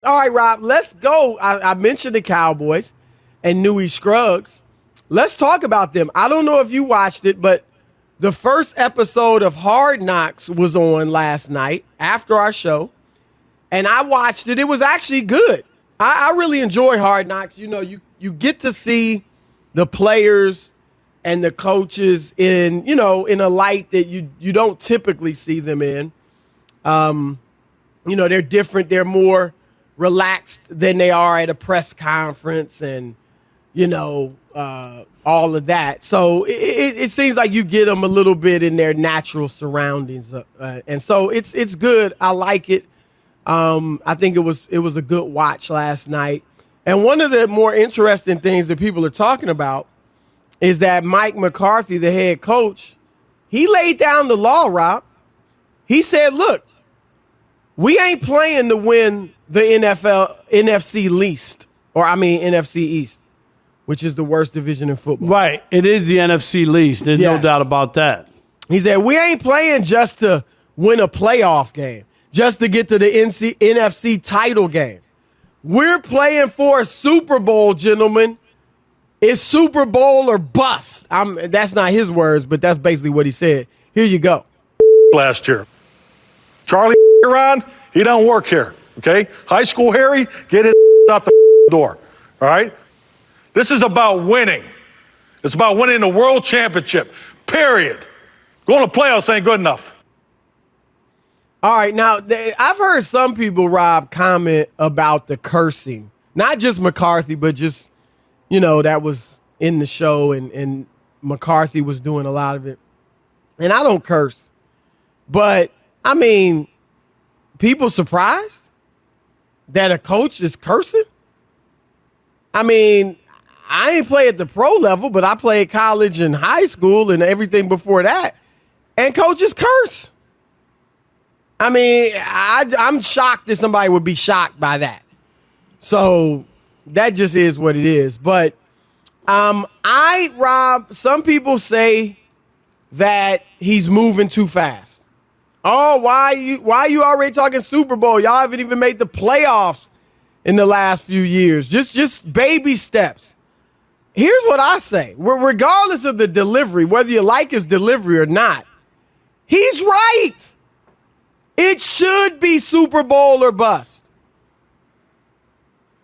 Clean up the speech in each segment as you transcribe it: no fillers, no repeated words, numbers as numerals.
All right, Rob, let's go. I mentioned the Cowboys and Newy Scruggs. Let's talk about them. I don't know if you watched it, but the first episode of Hard Knocks was on last night after our show, and I watched it. It was actually good. I really enjoy Hard Knocks. You know, you get to see the players and the coaches in a light that you don't typically see them in. They're different. They're more relaxed than they are at a press conference and, all of that. So it seems like you get them a little bit in their natural surroundings. And so it's good. I like it. I think it was a good watch last night. And one of the more interesting things that people are talking about is that Mike McCarthy, the head coach, he laid down the law, Rob. He said, look, we ain't playing to win the NFC East, which is the worst division in football. Right. It is the NFC least. There's no doubt about that. He said, we ain't playing just to win a playoff game, just to get to the NFC title game. We're playing for a Super Bowl, gentlemen. It's Super Bowl or bust. That's not his words, but that's basically what he said. Here you go. Last year. Charlie around, he don't work here, okay? High school Harry, get his out the door, all right? This is about winning. It's about winning the world championship, period. Going to playoffs ain't good enough. All right, now, I've heard some people, Rob, comment about the cursing. Not just McCarthy, but just, that was in the show, and McCarthy was doing a lot of it. And I don't curse. But, people surprised that a coach is cursing? I ain't play at the pro level, but I played college and high school and everything before that. And coaches curse. I'm shocked that somebody would be shocked by that. So that just is what it is. But Rob, some people say that he's moving too fast. Oh, why you already talking Super Bowl? Y'all haven't even made the playoffs in the last few years. Just baby steps. Here's what I say. Regardless of the delivery, whether you like his delivery or not, he's right. It should be Super Bowl or bust.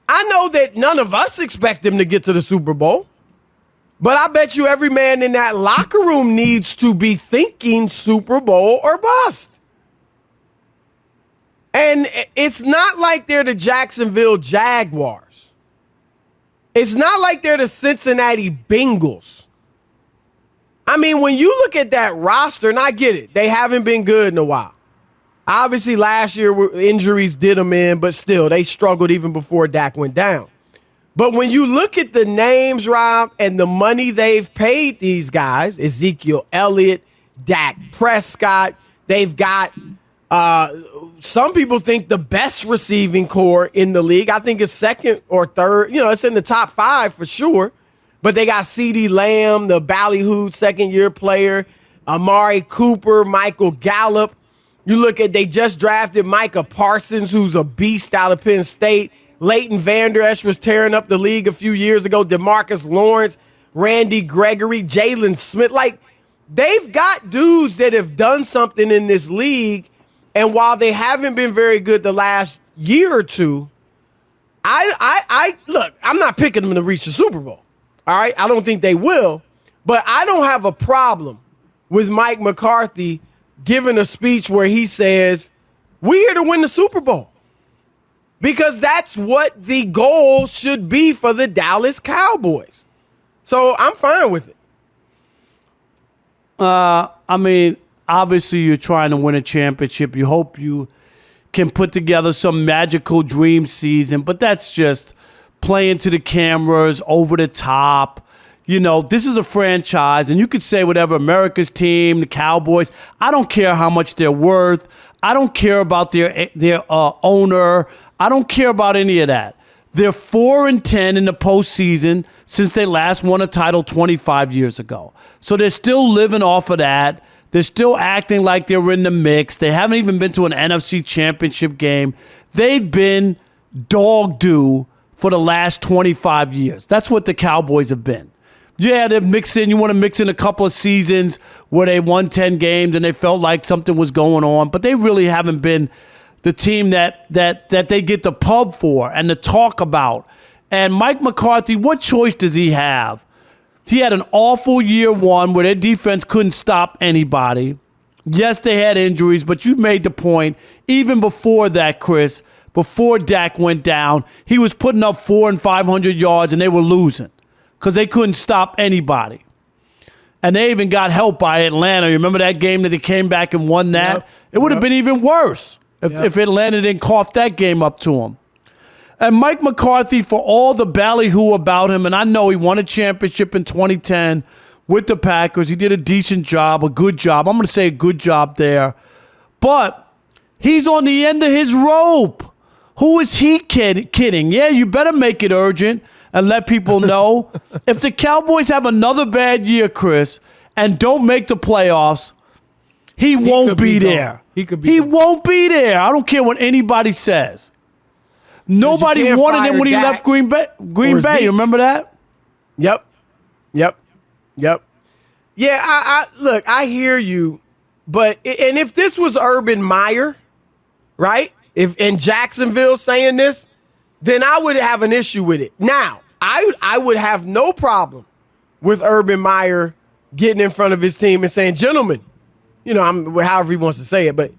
I know that none of us expect him to get to the Super Bowl, but I bet you every man in that locker room needs to be thinking Super Bowl or bust. And it's not like they're the Jacksonville Jaguars. It's not like they're the Cincinnati Bengals. When you look at that roster, and I get it, they haven't been good in a while. Obviously, last year, injuries did them in, but still, they struggled even before Dak went down. But when you look at the names, Rob, and the money they've paid these guys, Ezekiel Elliott, Dak Prescott, they've got, some people think the best receiving core in the league. I think it's second or third. It's in the top 5 for sure. But they got CeeDee Lamb, the ballyhooed second-year player, Amari Cooper, Michael Gallup. You look at, they just drafted Micah Parsons, who's a beast out of Penn State. Leighton Vander Esch was tearing up the league a few years ago. DeMarcus Lawrence, Randy Gregory, Jalen Smith. They've got dudes that have done something in this league. And while they haven't been very good the last year or two, look, I'm not picking them to reach the Super Bowl. All right? I don't think they will. But I don't have a problem with Mike McCarthy giving a speech where he says, we're here to win the Super Bowl. Because that's what the goal should be for the Dallas Cowboys. So I'm fine with it. Obviously you're trying to win a championship. You hope you can put together some magical dream season, but that's just playing to the cameras, over the top. This is a franchise, and you could say whatever, America's team, the Cowboys. I don't care how much they're worth. I don't care about their owner. I don't care about any of that. They're 4-10 in the postseason since they last won a title 25 years ago. So they're still living off of that. They're still acting like they're in the mix. They haven't even been to an NFC championship game. They've been dog do for the last 25 years. That's what the Cowboys have been. Yeah, you want to mix in a couple of seasons where they won 10 games and they felt like something was going on, but they really haven't been the team that they get the pub for and to talk about. And Mike McCarthy, what choice does he have? He had an awful year one where their defense couldn't stop anybody. Yes, they had injuries, but you made the point. Even before that, Chris, before Dak went down, he was putting up 400 and 500 yards, and they were losing because they couldn't stop anybody. And they even got help by Atlanta. You remember that game that they came back and won that? Yep. It would have been even worse if Atlanta didn't cough that game up to him. And Mike McCarthy, for all the ballyhoo about him, and I know he won a championship in 2010 with the Packers. He did a decent job, a good job. I'm going to say a good job there. But he's on the end of his rope. Who is he kidding? Yeah, you better make it urgent and let people know. If the Cowboys have another bad year, Chris, and don't make the playoffs, he won't be there. He won't be there. I don't care what anybody says. Nobody wanted him when he left Green Bay. You remember that? Yep. Yeah, I look, I hear you, but if this was Urban Meyer, right? If in Jacksonville saying this, then I would have an issue with it. Now, I would have no problem with Urban Meyer getting in front of his team and saying, "Gentlemen, however he wants to say it, but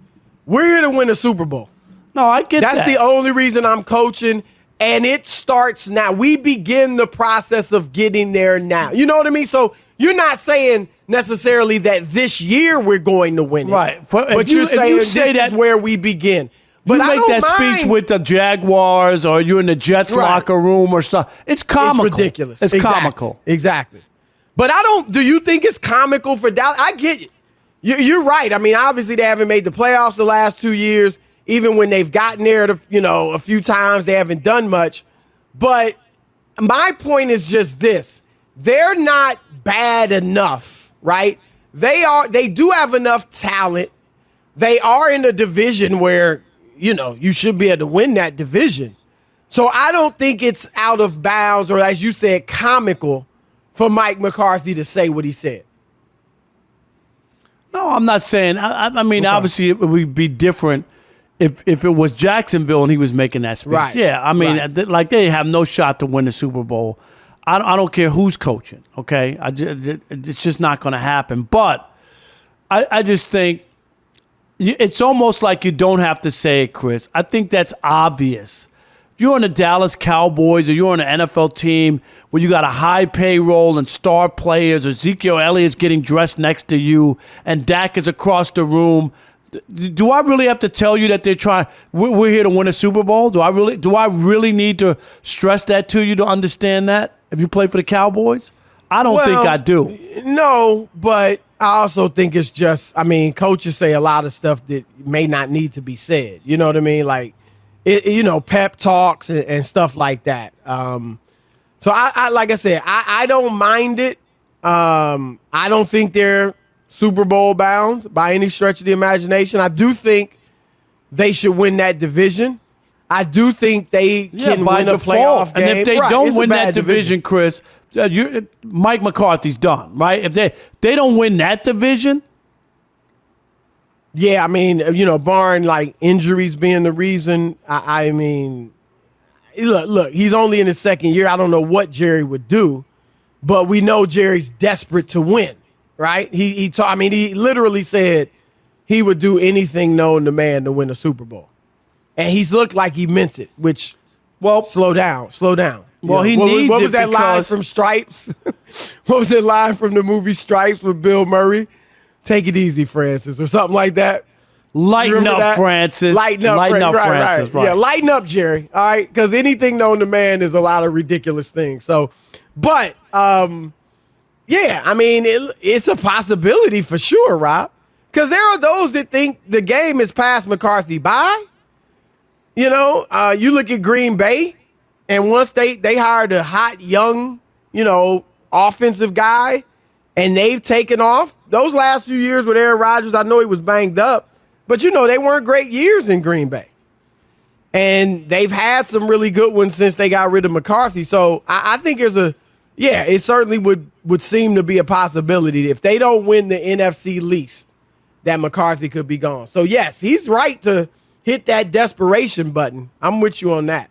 we're here to win a Super Bowl." No, I get that. That's the only reason I'm coaching, and it starts now. We begin the process of getting there now. You know what I mean? So you're not saying necessarily that this year we're going to win it. Right. But you're saying this is where we begin. But you make that speech with the Jaguars or you're in the Jets locker room or something. It's comical. It's ridiculous. It's comical. Exactly. But do you think it's comical for Dallas? I get it. You're right. I mean, obviously they haven't made the playoffs the last 2 years. Even when they've gotten there, a few times, they haven't done much. But my point is just this. They're not bad enough, right? They do have enough talent. They are in a division where, you should be able to win that division. So I don't think it's out of bounds or, as you said, comical for Mike McCarthy to say what he said. No, I'm not saying. I mean, obviously it would be different if it was Jacksonville and he was making that speech. Right. Yeah, I mean, like they have no shot to win the Super Bowl. I don't care who's coaching, okay? It's just not going to happen. But I just think it's almost like you don't have to say it, Chris. I think that's obvious. If you're on the Dallas Cowboys or you're on an NFL team where you got a high payroll and star players, or Ezekiel Elliott's getting dressed next to you and Dak is across the room, do I really have to tell you that they're trying? We're here to win a Super Bowl. Do I really need to stress that to you to understand that? If you play for the Cowboys, I don't think I do. No, but I also think it's just. I mean, coaches say a lot of stuff that may not need to be said. You know what I mean? Like, pep talks and stuff like that. So I like I said, I don't mind it. I don't think they're Super Bowl bound by any stretch of the imagination. I do think they should win that division. I do think they can win a playoff game. And if they don't win that division, Chris, Mike McCarthy's done, right? If they don't win that division. Yeah, I mean, barring like injuries being the reason, I mean, look, he's only in his second year. I don't know what Jerry would do, but we know Jerry's desperate to win. Right? He literally said he would do anything known to man to win a Super Bowl. And he's looked like he meant it, which, slow down. Well, he needs what was that line from Stripes? What was that line from the movie Stripes with Bill Murray? Take it easy, Francis, or something like that. Lighten up, Francis. Lighten up, Francis. Right. Yeah, lighten up, Jerry. All right, because anything known to man is a lot of ridiculous things. So, but yeah, I mean, it's a possibility for sure, Rob. Because there are those that think the game is passed McCarthy by. You look at Green Bay, and once they hired a hot, young, offensive guy, and they've taken off. Those last few years with Aaron Rodgers, I know he was banged up, but, they weren't great years in Green Bay. And they've had some really good ones since they got rid of McCarthy. So I think it certainly would seem to be a possibility if they don't win the NFC least that McCarthy could be gone. So, yes, he's right to hit that desperation button. I'm with you on that.